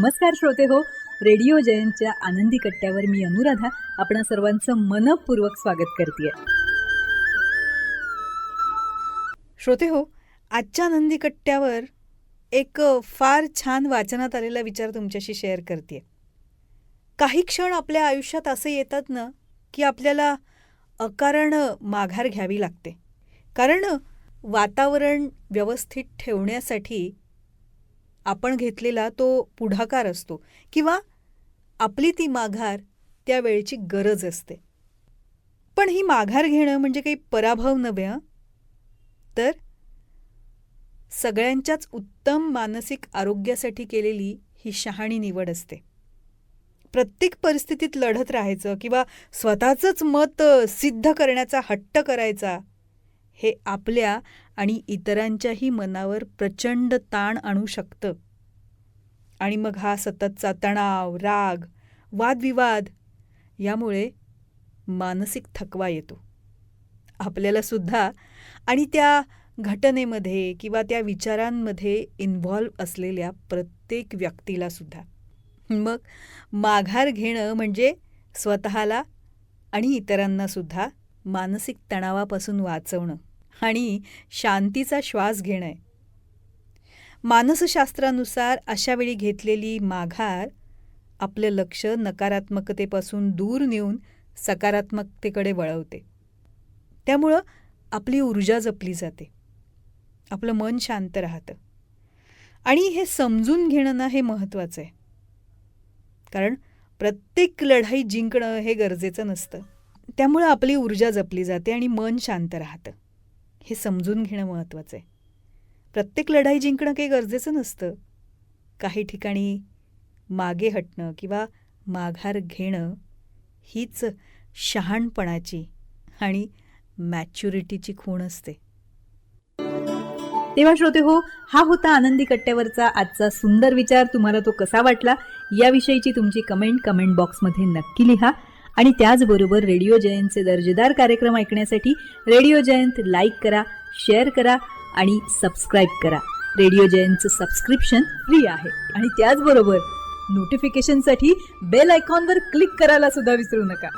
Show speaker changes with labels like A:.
A: नमस्कार श्रोते हो, रेडिओ जयंतच्या आनंदी कट्ट्यावर मी अनुराधा आपणा सर्वांचं मनपूर्वक स्वागत करते.
B: श्रोते हो, आजच्या आनंदी कट्ट्यावर एक फार छान वाचनात आलेला विचार तुमच्याशी शेअर करते. काही क्षण आपल्या आयुष्यात असे येतात ना की आपल्याला अकारण माघार घ्यावी लागते, कारण वातावरण व्यवस्थित ठेवण्यासाठी आपण घेतलेला तो पुढाकार असतो किंवा आपली ती माघार त्यावेळची गरज असते. पण ही माघार घेणं म्हणजे काही पराभव नव्हे, तर सगळ्यांच्याच उत्तम मानसिक आरोग्यासाठी केलेली ही शहाणी निवड असते. प्रत्येक परिस्थितीत लढत राहायचं किंवा स्वतःचंच मत सिद्ध करण्याचा हट्ट करायचा, हे आपल्या आणि इतरांच्याही मनावर प्रचंड ताण आणू शकतं. आणि मग हा सततचा तणाव, राग, वादविवाद यामुळे मानसिक थकवा येतो आपल्याला सुद्धा आणि त्या घटनेमध्ये किंवा त्या विचारांमध्ये इन्व्हॉल्व असलेल्या प्रत्येक व्यक्तीला सुद्धा. मग माघार घेणं म्हणजे स्वतःला आणि इतरांना सुद्धा मानसिक तणावापासून वाचवणं आणि शांतीचा श्वास घेणं आहे. मानसशास्त्रानुसार अशावेळी घेतलेली माघार आपलं लक्ष नकारात्मकतेपासून दूर नेऊन सकारात्मकतेकडे वळवते. त्यामुळं आपली ऊर्जा जपली जाते, आपलं मन शांत राहतं. आणि हे समजून घेणं ना हे महत्त्वाचं आहे, कारण प्रत्येक लढाई जिंकणं हे गरजेचं नसतं. त्यामुळं आपली ऊर्जा जपली जाते आणि मन शांत राहतं. हे समजून घेणं महत्त्वाचं आहे. प्रत्येक लढाई जिंकणं काही गरजेचं नसतं. काही ठिकाणी मागे हटणं किंवा माघार घेणं हीच शहाणपणाची आणि मॅच्युरिटीची खूण असते.
A: तेव्हा श्रोते हो, हा होता आनंदी कट्ट्यावरचा आजचा सुंदर विचार. तुम्हाला तो कसा वाटला याविषयीची तुमची कमेंट बॉक्समध्ये नक्की लिहा. आणि त्याचबरोबर रेडिओ जयंतचे दर्जेदार कार्यक्रम ऐकण्यासाठी रेडिओ जयंत लाईक करा, शेअर करा आणि सबस्क्राईब करा. रेडिओ जयंतचं सबस्क्रिप्शन फ्री आहे. आणि त्याचबरोबर नोटिफिकेशनसाठी बेल आयकॉनवर क्लिक करायला सुद्धा विसरू नका.